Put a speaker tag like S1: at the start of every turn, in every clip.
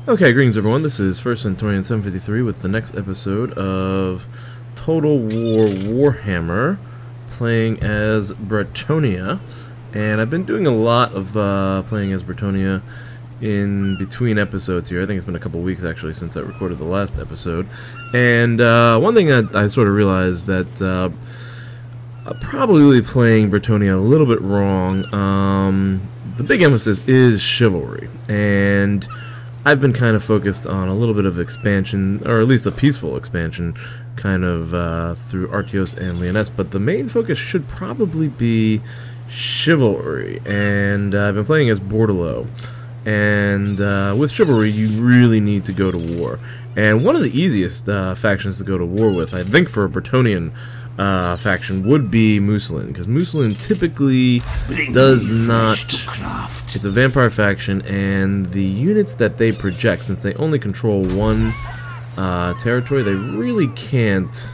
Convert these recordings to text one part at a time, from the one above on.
S1: Okay, greetings everyone. This is First Centurion 753 with the next episode of Total War Warhammer, playing as Bretonnia. And I've been doing a lot of playing as Bretonnia in between episodes here. I think it's been a couple weeks actually since I recorded the last episode. And one thing that I sort of realized that I'm probably playing Bretonnia a little bit wrong. The big emphasis is chivalry, and I've been kind of focused on a little bit of expansion, or at least a peaceful expansion, kind of through Artios and Lyonesse, but the main focus should probably be chivalry, and I've been playing as Bordelot, and with chivalry you really need to go to war, and one of the easiest factions to go to war with, I think, for a Bretonnian faction would be Mousillon, because Mousillon typically does not. It's a vampire faction, and the units that they project, since they only control one territory, they really can't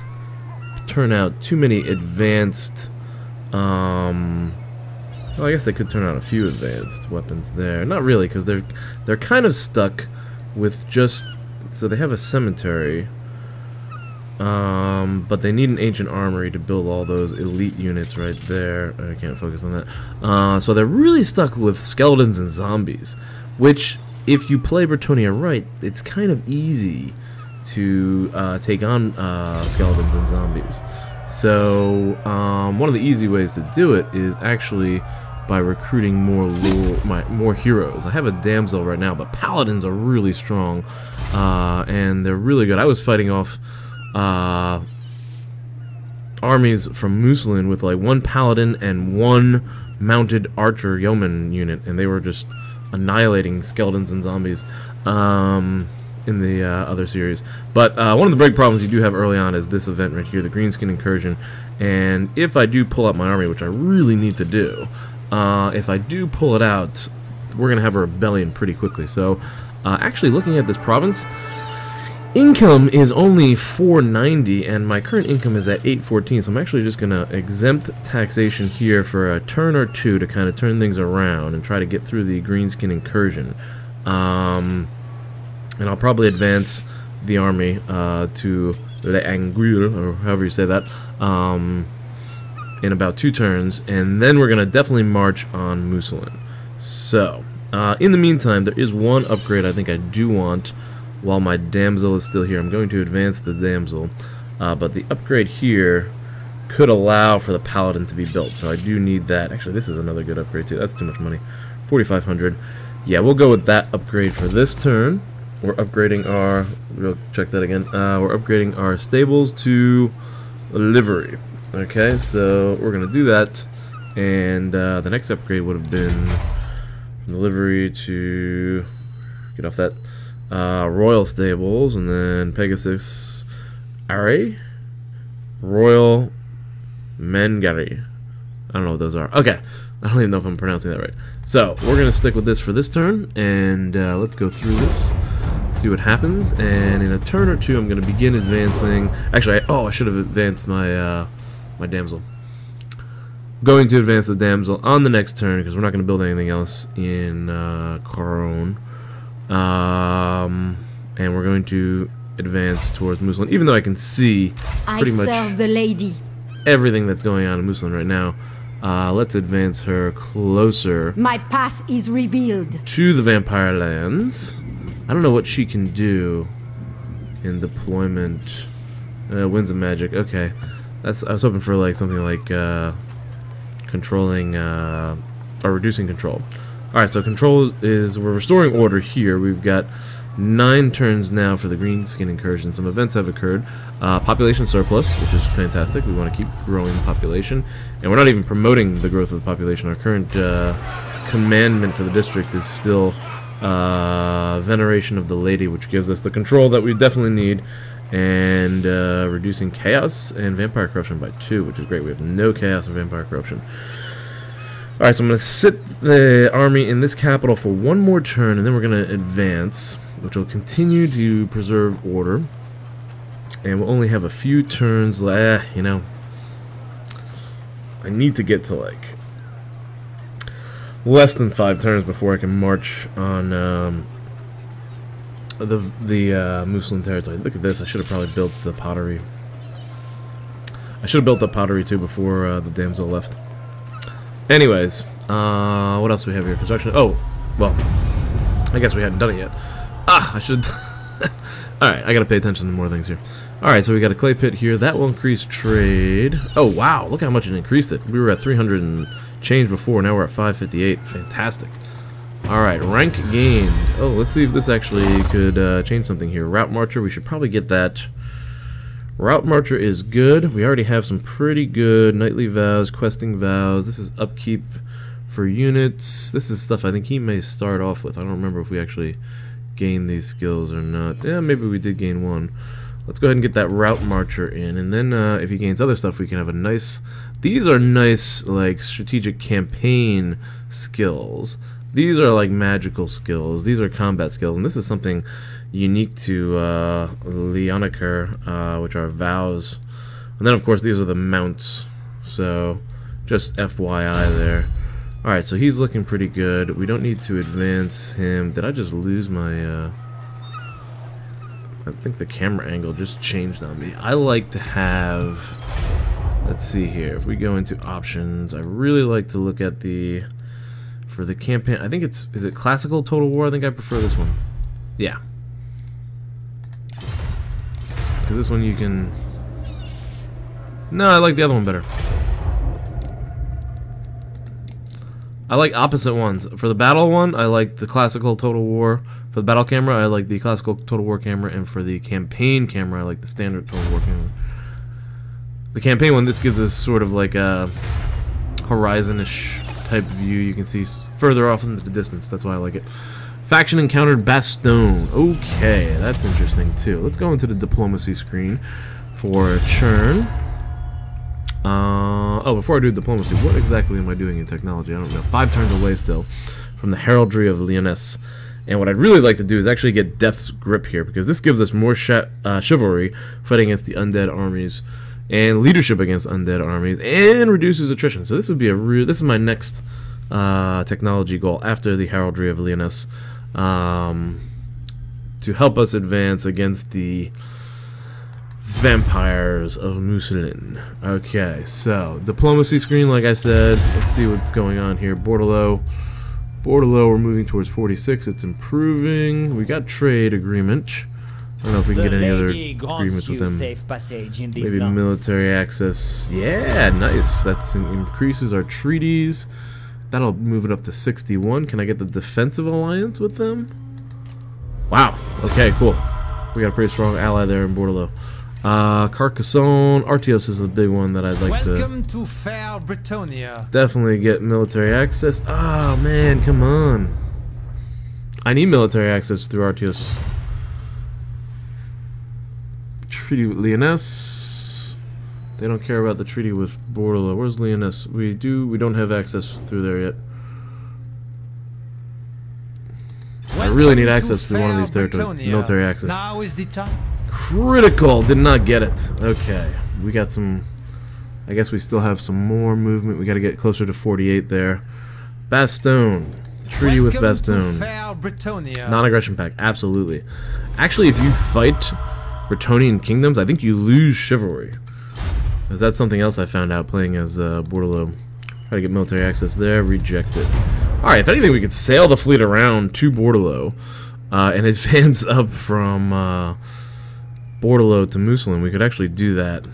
S1: turn out too many advanced. Well, I guess they could turn out a few advanced weapons there. Not really, because they're kind of stuck with just. So they have a cemetery. But they need an ancient armory to build all those elite units right there. I can't focus on that. So they're really stuck with skeletons and zombies, which, if you play Bretonnia right, it's kind of easy to take on skeletons and zombies. So one of the easy ways to do it is actually by recruiting more heroes. I have a damsel right now, but paladins are really strong, and they're really good. I was fighting off armies from Mousillon with like one paladin and one mounted archer yeoman unit, and they were just annihilating skeletons and zombies in the other series. But one of the big problems you do have early on is this event right here, the Greenskin Incursion, and if I do pull out my army, which I really need to do, if I do pull it out, we're going to have a rebellion pretty quickly. So actually looking at this province, income is only 490, and my current income is at 814, so I'm actually just going to exempt taxation here for a turn or two to kind of turn things around and try to get through the Greenskin Incursion. And I'll probably advance the army to L'Anguille, or however you say that, in about 2 turns, and then we're going to definitely march on Mousillon. So, in the meantime, there is one upgrade I think I do want. While my damsel is still here, I'm going to advance the damsel, but the upgrade here could allow for the paladin to be built, so I do need that. Actually, this is another good upgrade too. That's too much money. 4,500. Yeah, we'll go with that upgrade for this turn. We're upgrading our. We'll check that again. We're upgrading our stables to livery. Okay, so we're gonna do that, and the next upgrade would have been from the livery to get off that. Royal Stables, and then Pegasus Array, Royal Mangari. I don't know what those are. Okay, I don't even know if I'm pronouncing that right. So we're gonna stick with this for this turn, and let's go through this, see what happens. And in a turn or two, I'm gonna begin advancing. Actually, I should have advanced my my damsel. Going to advance the damsel on the next turn because we're not gonna build anything else in Caron. And we're going to advance towards Mousillon, even though I can see pretty much
S2: the lady.
S1: Everything that's going on in Mousillon right now. Let's advance her closer.
S2: My path is revealed
S1: to the Vampire Lands. I don't know what she can do in deployment. Winds of Magic. Okay, I was hoping for like something like controlling or reducing control. Alright, so control is, we're restoring order here. We've got 9 turns now for the Greenskin Incursion. Some events have occurred. Population surplus, which is fantastic. We want to keep growing the population. And we're not even promoting the growth of the population. Our current commandment for the district is still Veneration of the Lady, which gives us the control that we definitely need. And reducing chaos and vampire corruption by 2, which is great. We have no chaos and vampire corruption. Alright, so I'm going to sit the army in this capital for one more turn, and then we're going to advance, which will continue to preserve order. And we'll only have a few turns left. You know, I need to get to like less than 5 turns before I can march on the Mousillon territory. Look at this. I should have probably built the pottery. I should have built the pottery too before the damsel left. Anyways, what else do we have here? Construction. Oh, well, I guess we hadn't done it yet. Ah, I should. Alright, I gotta pay attention to more things here. Alright, so we got a clay pit here. That will increase trade. Oh, wow, look how much it increased it. We were at 300 and change before. Now we're at 558. Fantastic. Alright, rank gained. Oh, let's see if this actually could change something here. Route Marcher, we should probably get that. Route Marcher is good. We already have some pretty good Knightly Vows, Questing Vows. This is upkeep for units. This is stuff I think he may start off with. I don't remember if we actually gain these skills or not. Yeah, maybe we did gain one. Let's go ahead and get that Route Marcher in, and then if he gains other stuff, we can have a nice. These are nice, like, strategic campaign skills. These are like magical skills. These are combat skills, and this is something unique to Leonaker, which are vows. And then, of course, these are the mounts. So, just FYI there. Alright, so he's looking pretty good. We don't need to advance him. Did I just lose my... I think the camera angle just changed on me. I like to have... Let's see here. If we go into options, I really like to look at the... For the campaign... I think it's... Is it Classical Total War? I think I prefer this one. Yeah. Because this one you can... No, I like the other one better. I like opposite ones. For the battle one, I like the Classical Total War. For the battle camera, I like the Classical Total War camera. And for the campaign camera, I like the standard Total War camera. The campaign one, this gives us sort of like a horizon-ish type view. You can see further off into the distance. That's why I like it. Faction encountered Bastogne. Okay, that's interesting too. Let's go into the diplomacy screen for churn. Oh, before I do diplomacy, what exactly am I doing in technology? I don't know. 5 turns away still from the heraldry of Lyonesse. And what I'd really like to do is actually get Death's Grip here, because this gives us more chivalry fighting against the undead armies, and leadership against undead armies, and reduces attrition. So this would be this is my next technology goal after the heraldry of Lyonesse, to help us advance against the Vampires of Mousillon. Okay, so diplomacy screen, like I said. Let's see what's going on here. Bordelot, we're moving towards 46. It's improving. We got trade agreement. I don't know if we can get any other agreements with them. Maybe military access. Yeah, nice. That increases our treaties. That'll move it up to 61. Can I get the defensive alliance with them? Wow. Okay, cool. We got a pretty strong ally there in Bordelot. Carcassonne, Artios is a big one that I'd like to
S3: fair Bretonnia.
S1: Definitely get military access. Oh man, come on. I need military access through Artios. Treaty with Lyonesse. They don't care about the treaty with Bordelot. Where's Lyonesse? We don't have access through there yet. I really need access to one of these territories. Military access.
S3: Now is the time.
S1: Critical! Did not get it. Okay. We got some... I guess we still have some more movement. We got to get closer to 48 there. Bastogne. Treaty with Bastogne. Non-aggression pact. Absolutely. Actually, if you fight Bretonnian kingdoms, I think you lose chivalry. Because that's something else I found out playing as Bordelot. Try to get military access there. Rejected. Alright, if anything, we could sail the fleet around to Bordelot and advance up from... Bordelot to Mousillon. We could actually do that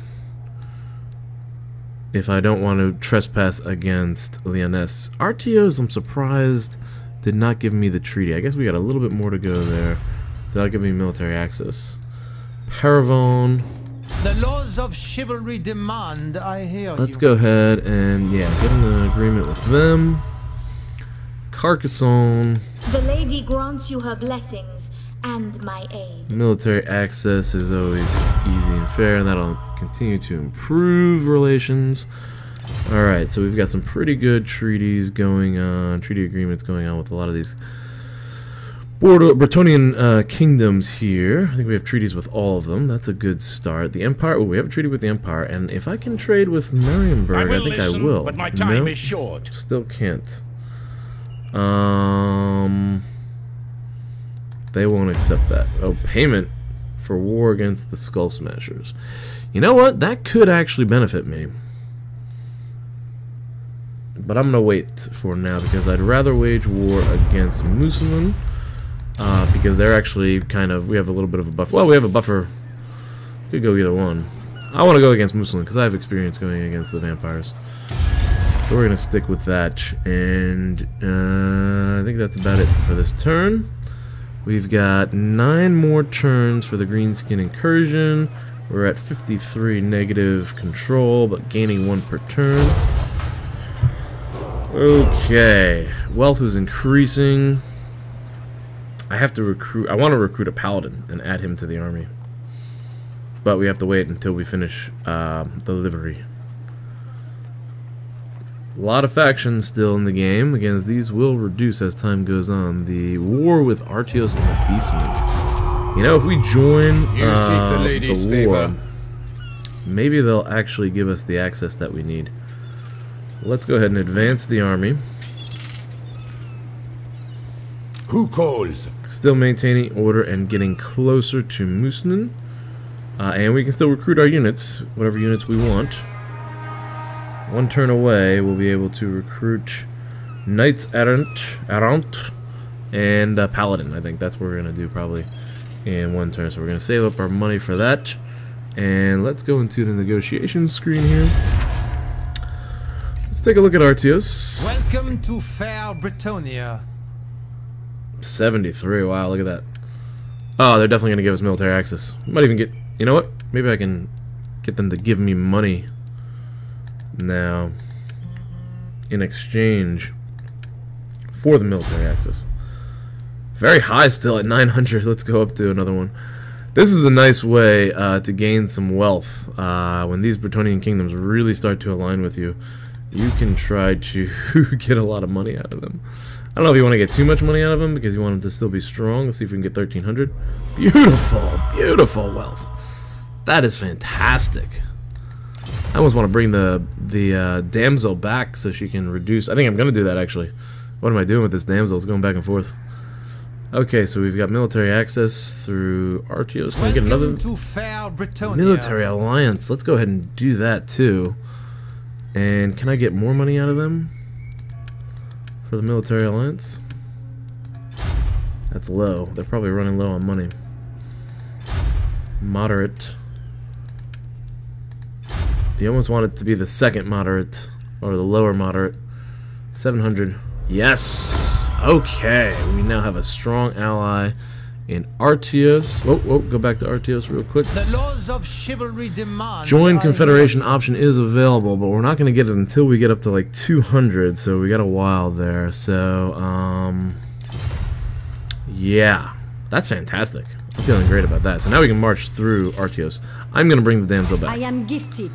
S1: if I don't want to trespass against Lyonesse. Artios, I'm surprised, did not give me the treaty. I guess we got a little bit more to go there. Did not give me military access. Paravon.
S3: The laws of chivalry demand, I hear
S1: Let's go ahead and, yeah, get an agreement with them. Carcassonne.
S4: The lady grants you her blessings and my aid.
S1: Military access is always easy and fair, and that'll continue to improve relations. Alright, so we've got some pretty good treaties going on, treaty agreements going on with a lot of these Bretonnian kingdoms here. I think we have treaties with all of them. That's a good start. The Empire, oh, we have a treaty with the Empire, and if I can trade with Marienburg, I think I will.
S5: But my time is short.
S1: Still can't. They won't accept that. Oh, payment for war against the Skull Smashers. You know what? That could actually benefit me. But I'm going to wait for now because I'd rather wage war against Mousillon. Because they're actually kind of... We have a little bit of a buffer. Well, we have a buffer. Could go either one. I want to go against Mousillon because I have experience going against the vampires. So we're going to stick with that. And I think that's about it for this turn. We've got 9 more turns for the Greenskin Incursion. We're at 53 negative control, but gaining 1 per turn. Okay. Wealth is increasing. I have to recruit... I want to recruit a paladin and add him to the army. But we have to wait until we finish the livery. A lot of factions still in the game. Again, these will reduce as time goes on. The war with Artios and the Beastmen. You know, if we join the war, maybe they'll actually give us the access that we need. Let's go ahead and advance the army.
S5: Who calls?
S1: Still maintaining order and getting closer to Mousillon. And we can still recruit our units, whatever units we want. 1 turn away, we'll be able to recruit Knights Errant, and Paladin. I think that's what we're going to do probably in 1 turn. So we're going to save up our money for that. And let's go into the negotiation screen here. Let's take a look at Artios.
S3: Welcome to fair Bretonnia.
S1: 73, wow, look at that. Oh, they're definitely going to give us military access. Might even get... You know what? Maybe I can get them to give me money now in exchange for the military access. Very high still at 900. Let's go up to another one. This is a nice way to gain some wealth. When these Bretonnian kingdoms really start to align with you, you can try to get a lot of money out of them. I don't know if you want to get too much money out of them because you want them to still be strong. Let's see if we can get 1300. Beautiful, beautiful wealth. That is fantastic. I almost want to bring the damsel back so she can reduce. I think I'm going to do that actually. What am I doing with this damsel? It's going back and forth. Okay, so we've got military access through Artios. Can we get another military alliance? Let's go ahead and do that too. And can I get more money out of them for the military alliance? That's low. They're probably running low on money. Moderate. You almost want it to be the second moderate, or the lower moderate. 700. Yes! Okay, we now have a strong ally in Artios. Whoa, go back to Artios real quick.
S3: The laws of chivalry demand...
S1: Join Confederation option is available, but we're not going to get it until we get up to like 200, so we got a while there. So, yeah, that's fantastic. I'm feeling great about that. So now we can march through Artios. I'm going to bring the damsel back.
S2: I am gifted.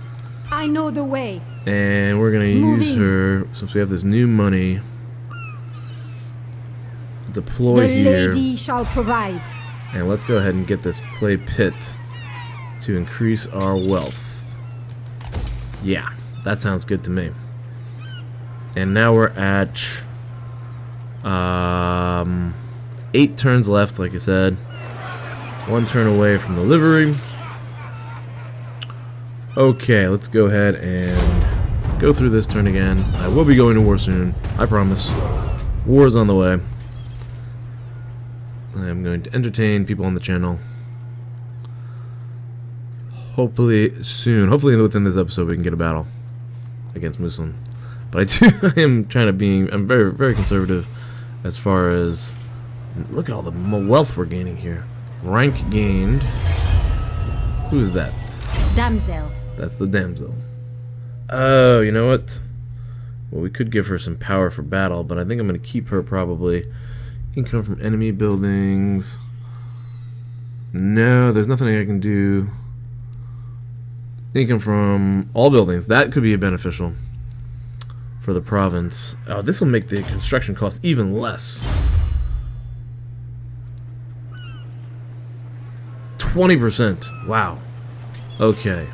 S2: I know the way.
S1: And we're going to use her, since we have this new money, deploy
S2: the
S1: here.
S2: lady shall provide.
S1: And let's go ahead and get this clay pit to increase our wealth. Yeah, that sounds good to me. And now we're at 8 turns left, like I said. 1 turn away from the livery. Okay, let's go ahead and go through this turn again. I will be going to war soon, I promise. War is on the way. I'm going to entertain people on the channel. Hopefully soon. Hopefully within this episode we can get a battle against Mousillon. But I am trying to be... I'm very, very conservative as far as... Look at all the wealth we're gaining here. Rank gained. Who is that?
S2: Damsel.
S1: That's the damsel. Oh, you know what? Well, we could give her some power for battle, but I think I'm going to keep her probably. Income from enemy buildings. No, there's nothing I can do. Income from all buildings. That could be beneficial for the province. Oh, this will make the construction cost even less. 20%. Wow. Okay.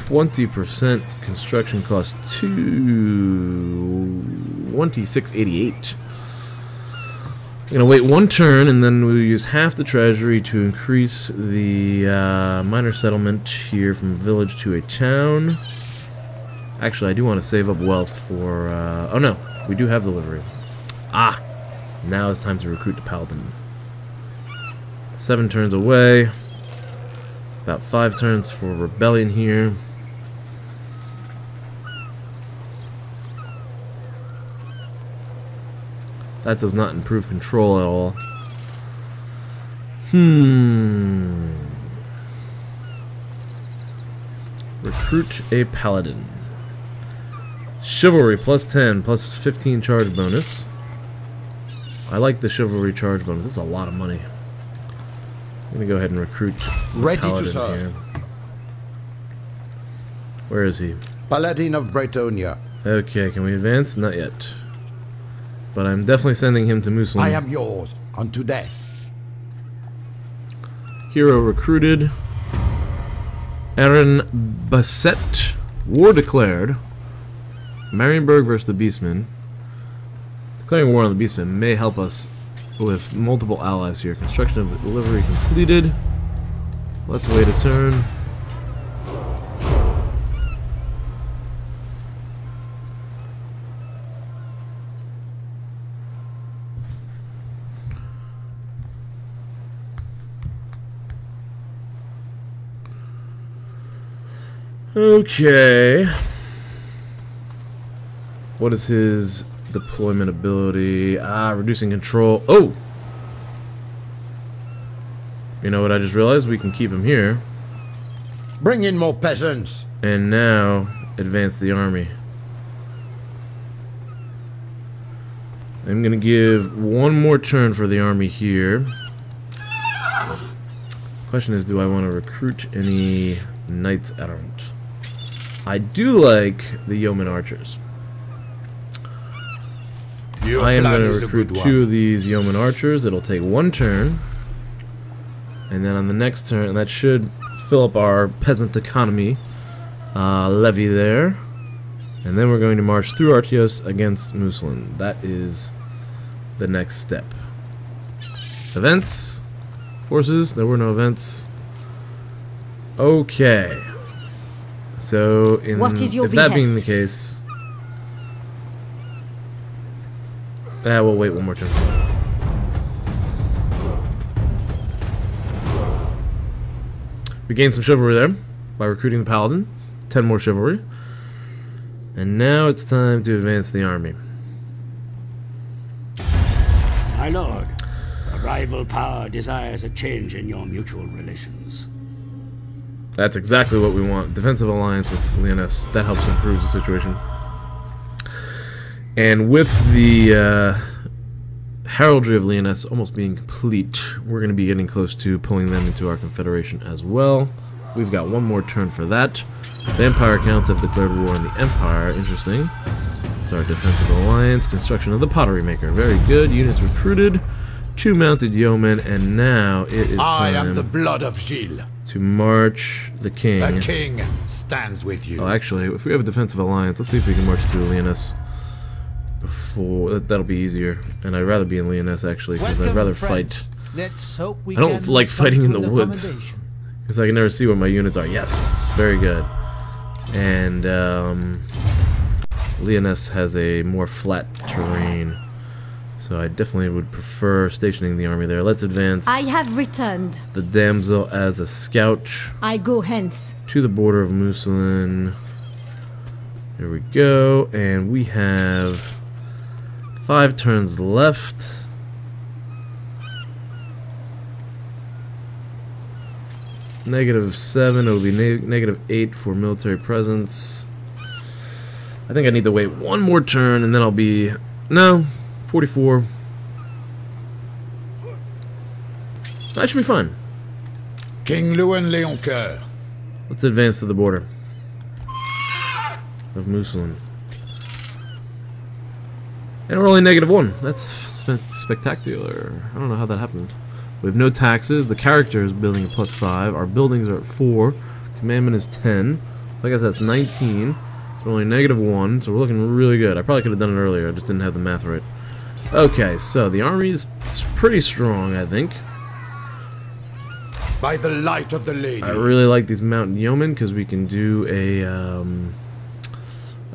S1: 20% construction cost 2688. I'm gonna wait one turn, and then we'll use half the treasury to increase the minor settlement here from a village to a town. Actually, I do want to save up wealth for... oh no, we do have delivery. Ah! Now it's time to recruit the paladin. 7 turns away. About 5 turns for rebellion here. That does not improve control at all. Recruit a paladin. Chivalry plus 10 plus 15 charge bonus. I like the chivalry charge bonus. That's a lot of money. I'm gonna go ahead and recruit
S5: Ready
S1: paladin
S5: to serve.
S1: here. Where is he?
S5: Paladin of Bretonnia.
S1: Okay, can we advance? Not yet. But I'm definitely sending him to Mousillon.
S5: I am yours unto death.
S1: Hero recruited. Aaron Bassett. War declared. Marienburg versus the Beastmen. Declaring war on the Beastmen may help us with multiple allies here. Construction of the delivery completed. Let's wait a turn. Okay. What is his deployment ability? Reducing control. Oh! You know what I just realized? We can keep him here.
S5: Bring in more peasants.
S1: And now, advance the army. I'm gonna give one more turn for the army here. Question is, do I want to recruit any knights errant? I do like the yeoman archers. I am going to recruit 2 of these yeoman archers. It'll take 1 turn. And then on the next turn, that should fill up our peasant economy levy there. And then we're going to march through Artios against Mousillon. That is the next step. Events. Forces. There were no events. Okay. So,
S2: What is your
S1: if that being the
S2: behest?
S1: case... we'll wait one more turn. We gained some chivalry there by recruiting the paladin. 10 more chivalry. And now it's time to advance the army.
S6: My lord, a rival power desires a change in your mutual relations.
S1: That's exactly what we want. Defensive alliance with Lyonesse. That helps improve the situation. And with the heraldry of Lyonesse almost being complete, we're going to be getting close to pulling them into our confederation as well. We've got one more turn for that. Vampire counts have declared war on the Empire. Interesting. It's our defensive alliance. Construction of the pottery maker. Very good. Units recruited. 2 mounted yeomen, and now it is
S5: I
S1: time
S5: am the blood of Gilles.
S1: to march the king.
S5: The king stands with you.
S1: Oh, actually, if we have a defensive alliance, let's see if we can march through Lyonesse before. That'll be easier. And I'd rather be in Lyonesse, actually, because I'd rather fight.
S3: Let's hope we
S1: I don't
S3: can
S1: like
S3: come
S1: fighting
S3: to
S1: in the
S3: an
S1: woods,
S3: accommodation.
S1: because I can never see where my units are. Yes! Very good. And, Lyonesse has a more flat terrain, so I definitely would prefer stationing the army there. Let's advance
S2: I have returned.
S1: the damsel as a scout
S2: I go hence.
S1: to the border of Mousillon. There we go, and we have 5 turns left. -7, it'll be -8 for military presence. I think I need to wait one more turn, and then I'll be... No, 44. That should be fine.
S5: King Louis Leoncoeur.
S1: Let's advance to the border of Mousillon. And we're only -1. That's spectacular. I don't know how that happened. We have no taxes. The character is building at +5. Our buildings are at 4. Commandment is 10. I guess that's 19. It's only -1, so we're looking really good. I probably could have done it earlier. I just didn't have the math right. Okay, so the army is pretty strong, I think.
S5: By the light of the lady.
S1: I really like these mountain yeomen because we can do a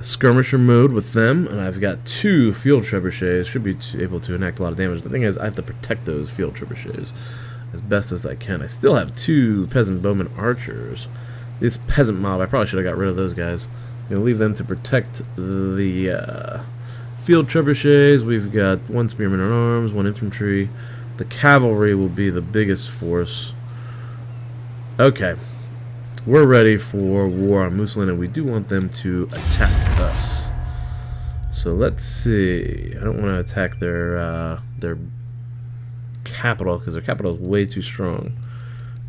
S1: skirmisher mode with them, and I've got 2 field trebuchets. Should be able to enact a lot of damage. The thing is, I have to protect those field trebuchets as best as I can. I still have 2 peasant bowman archers. This peasant mob, I probably should have got rid of those guys. I'm gonna leave them to protect the field trebuchets. We've got 1 spearman at arms, 1 infantry. The cavalry will be the biggest force. Okay, we're ready for war on Mousillon, and we do want them to attack us. So let's see. I don't want to attack their capital because their capital is way too strong,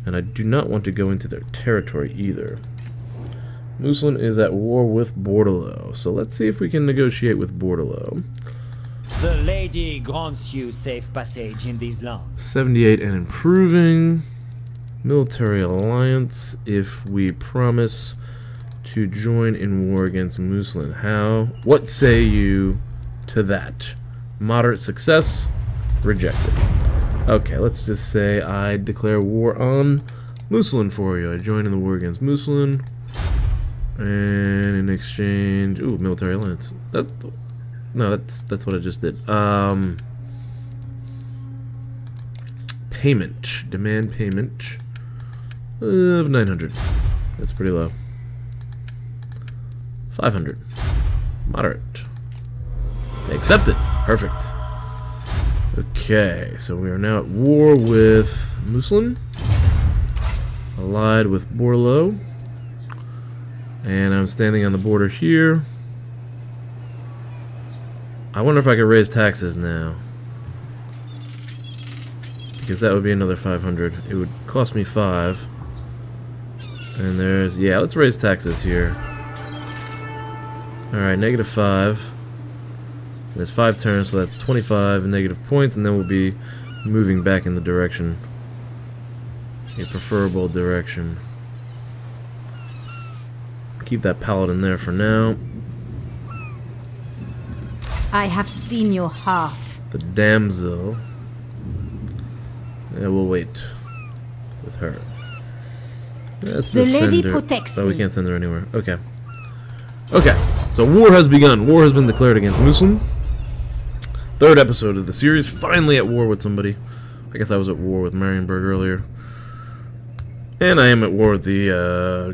S1: and I do not want to go into their territory either. Mousillon is at war with Bordelot, so let's see if we can negotiate with Bordelot.
S7: The lady grants you safe passage in these lands.
S1: 78 and improving. Military alliance if we promise to join in war against Mousillon. What say you to that? Moderate success? Rejected. Okay, let's just say I declare war on Mousillon for you. I join in the war against Mousillon. And in exchange... Ooh, military alliance. No, that's what I just did. Payment. Demand payment of 900. That's pretty low. 500. Moderate. Accepted. Perfect. Okay, so we are now at war with Mousillon, allied with Bordelot, and I'm standing on the border here. I wonder if I could raise taxes now, because that would be another 500. It would cost me 5. And there's, yeah, let's raise taxes here. Alright, -5. There's 5 turns, so that's 25 negative points, and then we'll be moving back in the direction, a preferable direction. Keep that paladin there for now.
S2: I have seen your heart.
S1: The damsel. Yeah, we'll wait with her. Let's
S2: The
S1: just
S2: lady
S1: send her.
S2: protects
S1: Oh, we
S2: me.
S1: can't send her anywhere. Okay. Okay, so war has begun. War has been declared against Mousillon. 3rd episode of the series. Finally at war with somebody. I guess I was at war with Marienburg earlier. And I am at war with the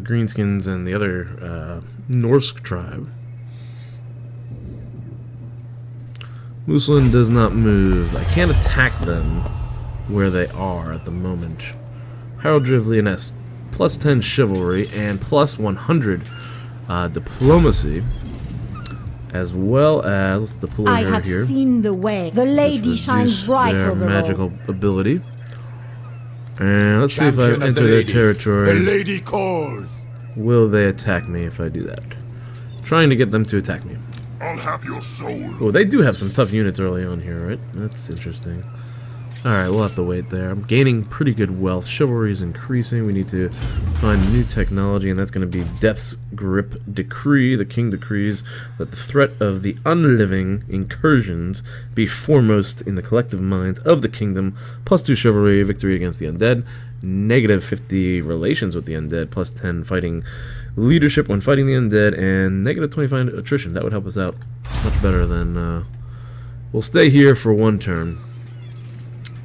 S1: Greenskins and the other Norse tribe. Mousillon does not move. I can't attack them where they are at the moment. Heraldry of Lyonesse. +10 chivalry and +100 diplomacy, as well as the pull
S2: I have
S1: here.
S2: seen the way. The lady shines bright
S1: their
S2: over
S1: magical
S2: all.
S1: ability. And let's
S5: Champion
S1: see if I
S5: of the
S1: enter their
S5: lady.
S1: territory.
S5: The lady calls.
S1: Will they attack me if I do that? Trying to get them to attack me.
S8: I'll have your soul.
S1: Oh, they do have some tough units early on here, right? That's interesting. Alright, we'll have to wait there. I'm gaining pretty good wealth. Chivalry is increasing. We need to find new technology, and that's going to be Death's Grip Decree. The king decrees that the threat of the unliving incursions be foremost in the collective minds of the kingdom. +2 chivalry, victory against the undead. -50 relations with the undead. +10 fighting leadership when fighting the undead. And -25 attrition. That would help us out much better than... we'll stay here for 1 turn.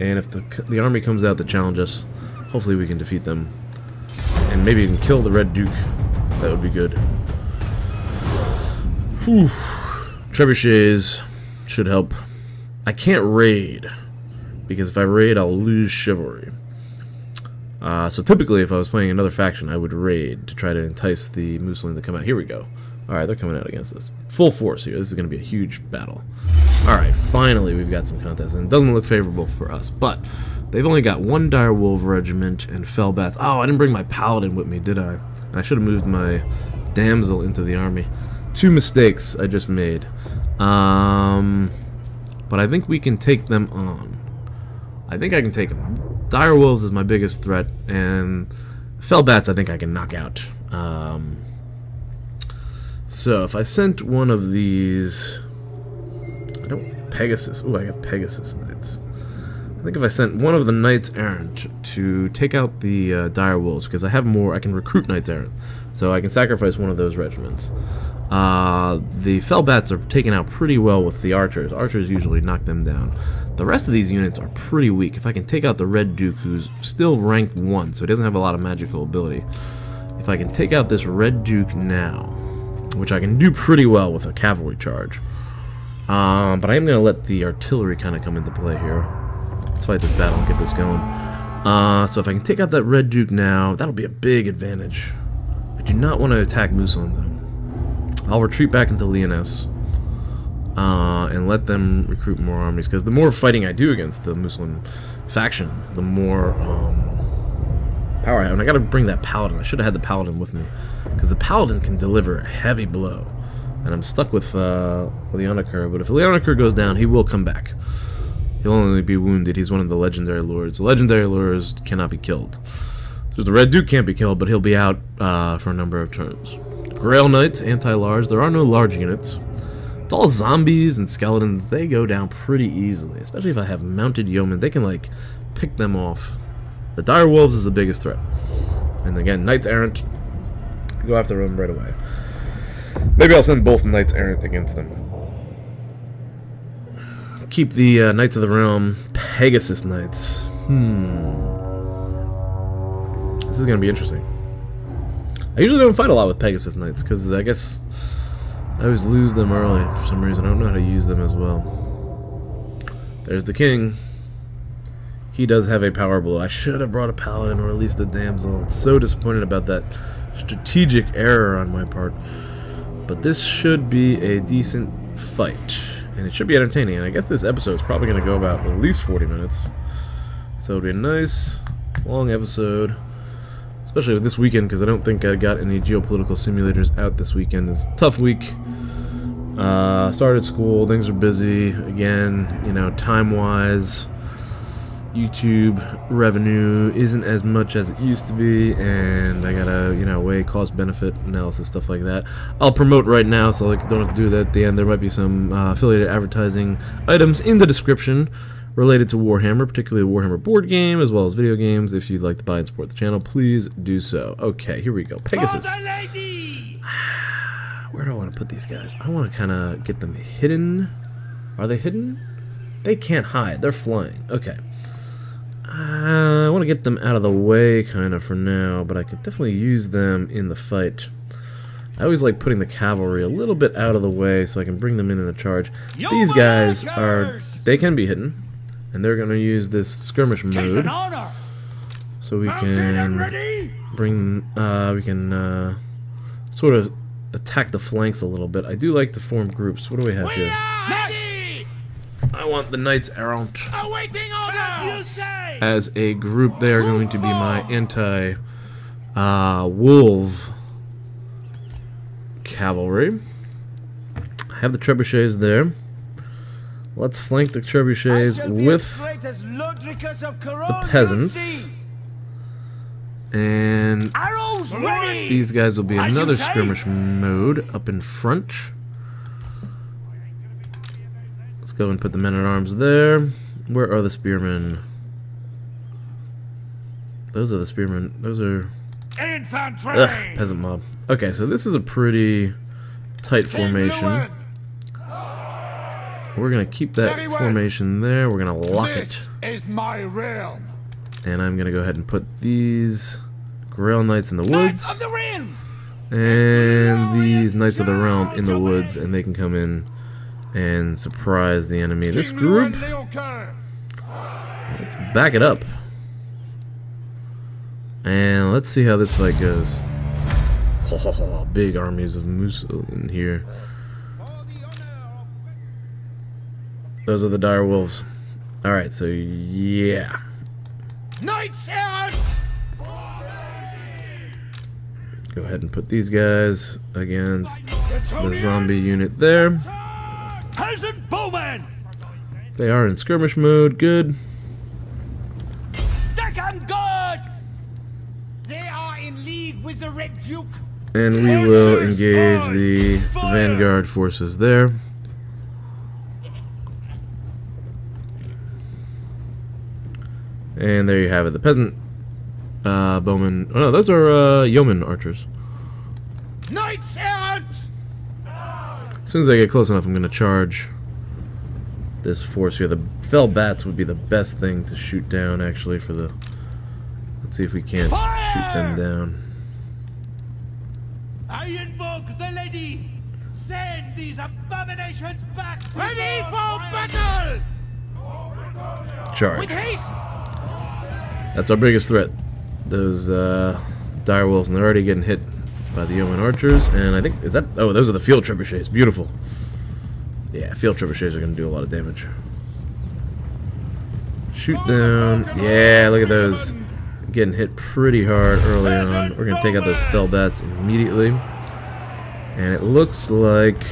S1: And if the army comes out to challenge us, hopefully we can defeat them. And maybe even kill the Red Duke. That would be good. Whew. Trebuchets should help. I can't raid, because if I raid, I'll lose chivalry. So typically, if I was playing another faction, I would raid to try to entice the Mousillon to come out. Here we go. Alright, they're coming out against us. Full force here. This is going to be a huge battle. Alright, finally we've got some contests. And it doesn't look favorable for us. But they've only got 1 direwolf regiment and fellbats. Oh, I didn't bring my paladin with me, did I? And I should have moved my damsel into the army. 2 mistakes I just made. But I think we can take them on. I think I can take them. Direwolves is my biggest threat. And fellbats I think I can knock out. So if I sent one of these, I don't Pegasus. Oh, I have Pegasus Knights. I think if I sent one of the Knights Errant to take out the dire wolves, because I have more, I can recruit Knights Errant, so I can sacrifice one of those regiments. The fell bats are taken out pretty well with the archers. Archers usually knock them down. The rest of these units are pretty weak. If I can take out the Red Duke, who's still ranked 1, so he doesn't have a lot of magical ability. If I can take out this Red Duke now, which I can do pretty well with a cavalry charge. But I am going to let the artillery kind of come into play here. Let's fight this battle and get this going. So if I can take out that Red Duke now, that'll be a big advantage. I do not want to attack Mousillon, though. I'll retreat back into Lyonesse and let them recruit more armies, because the more fighting I do against the Mousillon faction, the more power I have. And I got to bring that Paladin. I should have had the Paladin with me, because the Paladin can deliver a heavy blow. And I'm stuck with Leonaker, but if Leonaker goes down, he will come back. He'll only be wounded. He's one of the legendary lords. The legendary lords cannot be killed. So the Red Duke can't be killed, but he'll be out for a number of turns. Grail Knights, anti-large. There are no large units. It's all zombies and skeletons. They go down pretty easily, especially if I have mounted yeomen. They can, like, pick them off. The dire wolves is the biggest threat. And again, Knights Errant, go after them right away. Maybe I'll send both Knights Errant against them. Keep the Knights of the Realm, Pegasus Knights. This is going to be interesting. I usually don't fight a lot with Pegasus Knights, because I guess I always lose them early for some reason. I don't know how to use them as well. There's the king. He does have a power blow. I should have brought a paladin or at least a damsel. It's so disappointed about that strategic error on my part. But this should be a decent fight. And it should be entertaining. And I guess this episode is probably going to go about at least 40 minutes. So it'll be a nice, long episode. Especially with this weekend, because I don't think I got any geopolitical simulators out this weekend. It's a tough week. Started school, things are busy. Again, you know, time-wise, YouTube revenue isn't as much as it used to be, and I gotta, you know, weigh cost-benefit analysis, stuff like that. I'll promote right now, so I don't have to do that at the end. There might be some affiliated advertising items in the description related to Warhammer, particularly the Warhammer board game, as well as video games. If you'd like to buy and support the channel, please do so. Okay, here we go. Pegasus. Where do I want to put these guys? I want to kind of get them hidden. Are they hidden? They can't hide. They're flying. Okay. I want to get them out of the way, kind of, for now, but I could definitely use them in the fight. I always like putting the cavalry a little bit out of the way so I can bring them in a charge. These guys are... They can be hidden. And they're going to use this skirmish mode, so we can bring, we can sort of attack the flanks a little bit. I do like to form groups. What do we have here? I want the Knights Errant as a group. They are going to be my anti-wolf cavalry. I have the trebuchets there. Let's flank the trebuchets with the peasants. And these guys will be another skirmish mode up in front. Let's go and put the men-at-arms there. Where are the spearmen? Those are the spearmen. Those are... peasant mob. Okay, so this is a pretty tight formation. We're going to keep that formation there. We're going to lock it.
S5: Is my realm.
S1: And I'm going to go ahead and put these Grail Knights in the woods. And these Knights of the Realm in the woods. And they can come in and surprise the enemy. This group, let's back it up. And let's see how this fight goes. Oh, big armies of Mousillon here. Those are the dire wolves. Alright, so yeah.
S5: Knights Errant!
S1: Go ahead and put these guys against the zombie unit there.
S6: Peasant bowmen!
S1: They are in skirmish mode. Good.
S6: Stack and guard!
S3: They are in league with the Red Duke.
S1: And we will engage the vanguard forces there. And there you have it. The peasant bowmen. Oh no, those are yeoman archers.
S5: Knights errant!
S1: As soon as I get close enough, I'm going to charge this force here. The fell bats would be the best thing to shoot down, actually, for the... Let's see if we can't shoot them down.
S5: I invoke the lady! Send these abominations back! Ready for battle!
S1: Charge.
S5: With haste!
S1: That's our biggest threat. Those dire wolves, and they're already getting hit by the yeoman archers. And I think, is that... Oh, those are the field trebuchets. Beautiful. Yeah, field trebuchets are going to do a lot of damage. Shoot down. Yeah, look at those. Getting hit pretty hard early on. We're going to take out those fell bats immediately. And it looks like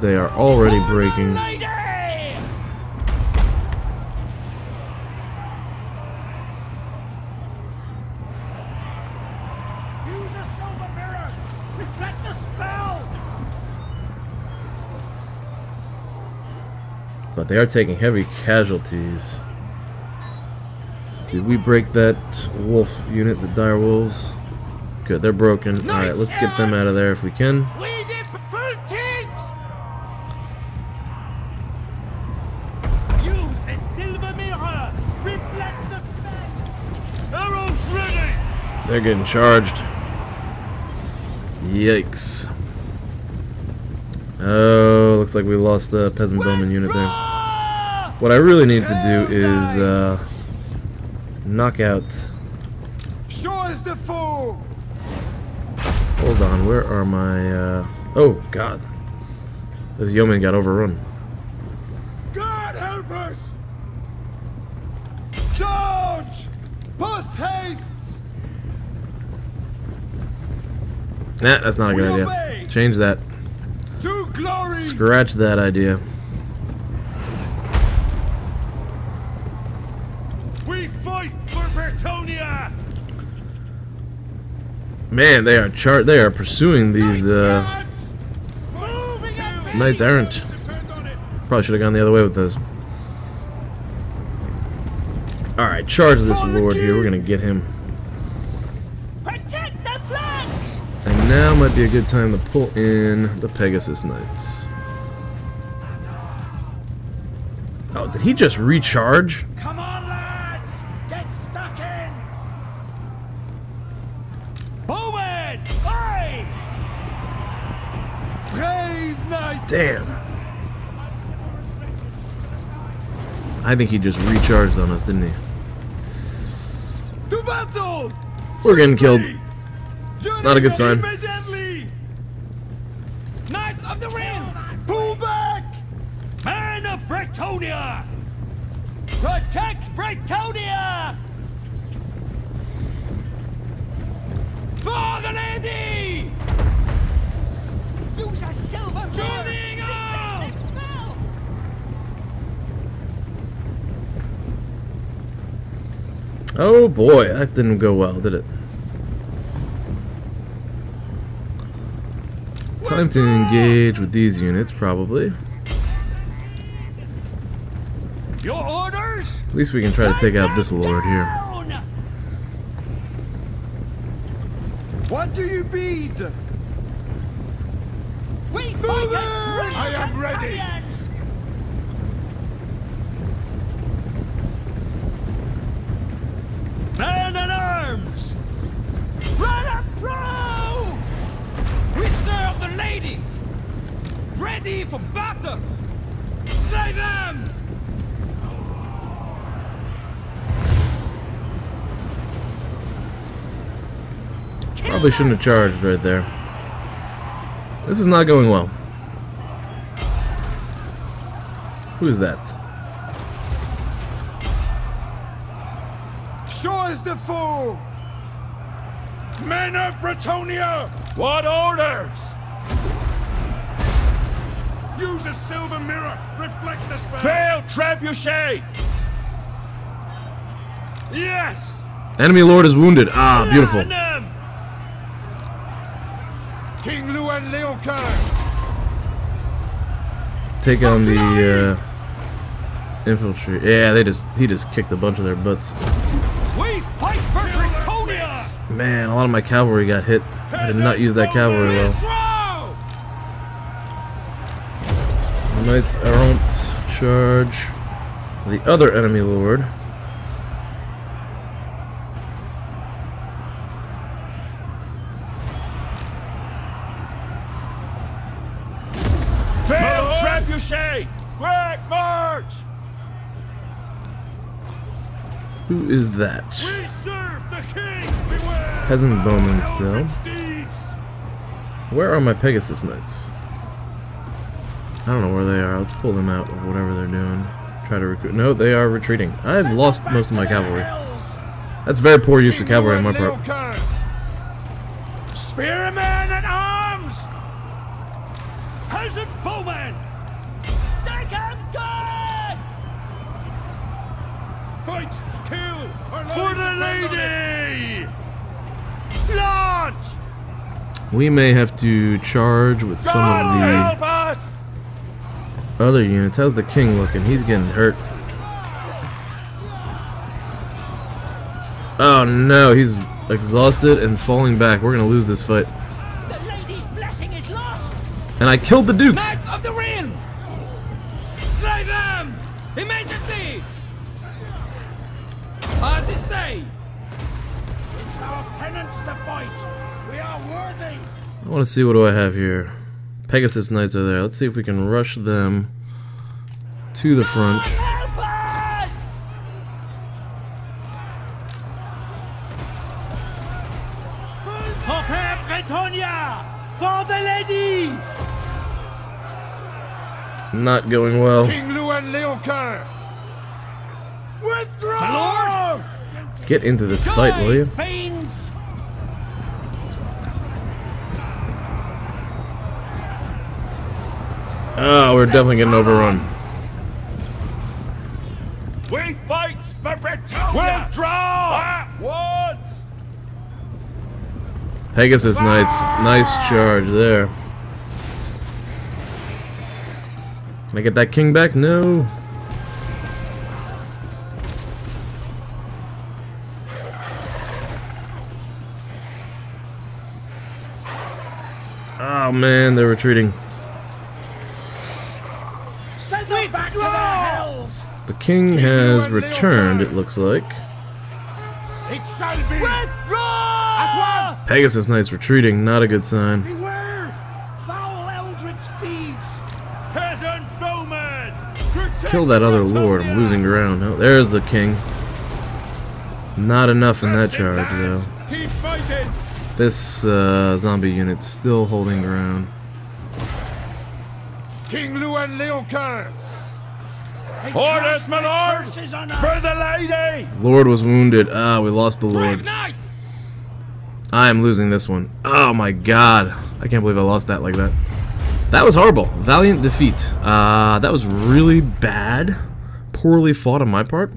S1: they are already breaking.
S5: Use a silver mirror! Reflect the spell!
S1: But they are taking heavy casualties. Did we break that wolf unit, the dire wolves? Good, they're broken. Alright, let's get them out of there if we can.
S5: We did full tilt! Use the silver mirror! Reflect the spell! Arrows ready!
S1: They're getting charged. Yikes. Oh, looks like we lost the peasant bowman unit there. What I really need to do is knock out...
S5: Show us the foe!
S1: Hold on, where are my... Oh, God. Those yeomen got overrun.
S5: God help us! Charge! Post haste!
S1: Nah, that's not a good idea. Change that.
S5: To glory!
S1: Scratch that idea.
S5: We fight for Bretonnia!
S1: Man, they are pursuing these knights errant. Probably should have gone the other way with those. Alright, charge this lord here. We're gonna get him.
S5: Protect the flanks!
S1: And now might be a good time to pull in the Pegasus Knights. Oh, did he just recharge?
S5: Come on, lads! Get stuck in! Bowman! Aye! Brave knights!
S1: Damn. I think he just recharged on us, didn't he?
S5: To battle!
S1: We're getting killed. Not a good sign.
S5: Knights of the Realm! Pull back! Men of Bretonnia! Protect Bretonnia! For the lady! Use a silver to the eagle!
S1: Oh boy, that didn't go well, did it? Time to engage with these units, probably.
S5: Your orders?
S1: At least we can try to take out this lord here.
S5: What do you bid? We I am ready. Man at arms! Run up pro! We serve the lady! Ready for battle! Slay them!
S1: Probably shouldn't have charged right there. This is not going well. Who's that?
S5: Show us the foe! Men of Bretonnia! What orders? Use a silver mirror! Reflect the spell! Fail trebuchet! Yes!
S1: Enemy lord is wounded. Ah, beautiful. take on the infantry. Yeah, he just kicked a bunch of their butts.
S5: We fight for Bretonnia!
S1: Man, a lot of my cavalry got hit. I did not use that cavalry well. Knights Errant charge the other enemy lord.
S5: Fail trebuchet! Quick march!
S1: Who is that?
S5: We serve the king! Beware!
S1: Peasant bowmen still.
S5: Eldritch deeds!
S1: Where are my Pegasus Knights? I don't know where they are. Let's pull them out of whatever they're doing. Try to recruit. No, they are retreating. I've lost most of my cavalry. That's very poor use of cavalry on my part.
S5: Spearmen at arms! Peasant bowmen! Take him good! Fight! Kill! For the lady! Launch!
S1: We may have to charge with some of the
S5: help us!
S1: other units. How's the king looking? He's getting hurt. Oh no, he's exhausted and falling back. We're gonna lose this fight.
S7: The lady's blessing is lost!
S1: And I killed the duke!
S7: Knights of the Realm! Slay them! Immediately! As I say!
S5: It's our penance to fight! We are worthy!
S1: I want to see, what do I have here? Pegasus Knights are there. Let's see if we can rush them to the front.
S5: Help us! Prepare Bretonnia! For the lady!
S1: Not going well.
S5: King Louis Leoncoeur! Withdraw! My lord!
S1: Get into this fight, will you?
S7: Fiends!
S1: Oh, we're definitely getting overrun.
S5: We fight for Bretonnia! Withdraw! At once!
S1: Pegasus Knights, nice charge there. Can I get that king back? No. Oh man, they're retreating.
S5: Send them back to their hells!
S1: The king has returned, it looks like.
S5: It shall be! Withdraw! At once!
S1: Pegasus Knights retreating, not a good sign.
S5: Beware! Foul eldritch deeds! Peasant bowmen!
S1: Kill that other lord, I'm losing ground. Oh, there's the king. Not enough in that charge, though.
S5: Keep fighting!
S1: This zombie unit's still holding ground.
S5: King Louis Leoncoeur! Orders, my lord! For the lady!
S1: Lord was wounded. Ah, we lost the lord.
S7: Knights!
S1: I am losing this one. Oh my god. I can't believe I lost that like that. That was horrible. Valiant defeat. That was really bad. Poorly fought on my part.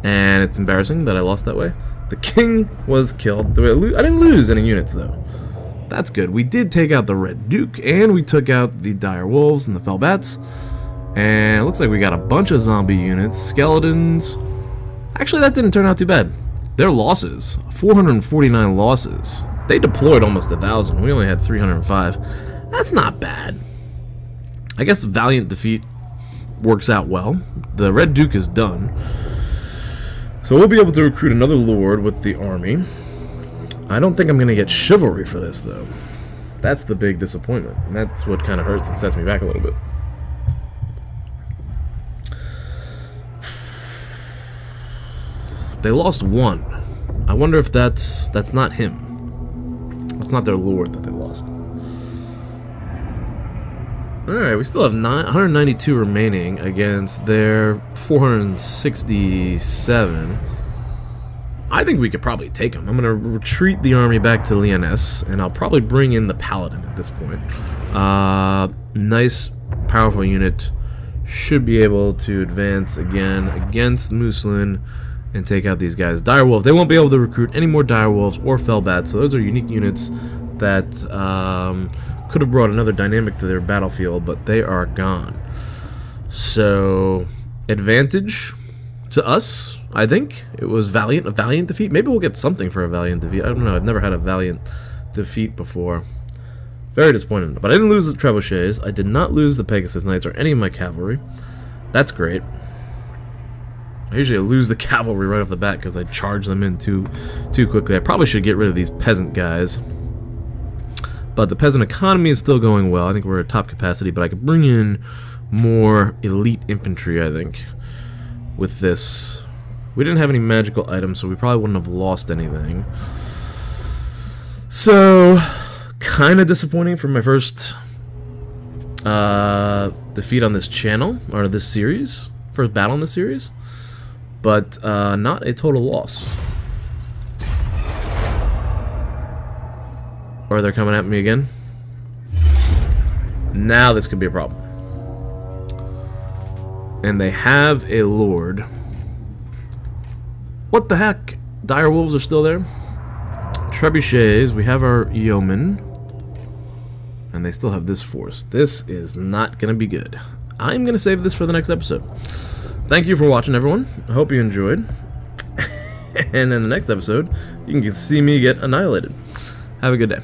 S1: And it's embarrassing that I lost that way. The king was killed. I didn't lose any units though. That's good. We did take out the Red Duke, and we took out the Dire Wolves and the Fell Bats. And it looks like we got a bunch of zombie units. Skeletons. Actually, that didn't turn out too bad. Their losses. 449 losses. They deployed almost 1,000. We only had 305. That's not bad. I guess the Valiant defeat works out well. The Red Duke is done. So we'll be able to recruit another lord with the army. I don't think I'm going to get chivalry for this, though. That's the big disappointment. And that's what kind of hurts and sets me back a little bit. They lost one. I wonder if that's not him. That's not their lord that they lost. Alright, we still have 192 remaining against their 467. I think we could probably take them. I'm going to retreat the army back to Lyonesse, and I'll probably bring in the Paladin at this point. Nice, powerful unit. Should be able to advance again against Mousillon and take out these guys. Direwolf, they won't be able to recruit any more Direwolves or Fellbats, so those are unique units that Could have brought another dynamic to their battlefield, but they are gone. So, advantage to us, I think. It was a valiant defeat. Maybe we'll get something for a valiant defeat. I don't know. I've never had a valiant defeat before. Very disappointed. But I didn't lose the trebuchets. I did not lose the Pegasus Knights or any of my cavalry. That's great. I usually lose the cavalry right off the bat because I charge them in too quickly. I probably should get rid of these peasant guys. But the peasant economy is still going well. I think we're at top capacity, but I could bring in more elite infantry, I think, with this. We didn't have any magical items, so we probably wouldn't have lost anything. So, kind of disappointing for my first defeat on this channel, or this series. First battle in this series. But not a total loss. Or they're coming at me again. Now this could be a problem. And they have a lord. What the heck? Dire wolves are still there. Trebuchets, we have our yeomen. And they still have this force. This is not going to be good. I'm going to save this for the next episode. Thank you for watching, everyone. I hope you enjoyed. And in the next episode, you can see me get annihilated. Have a good day.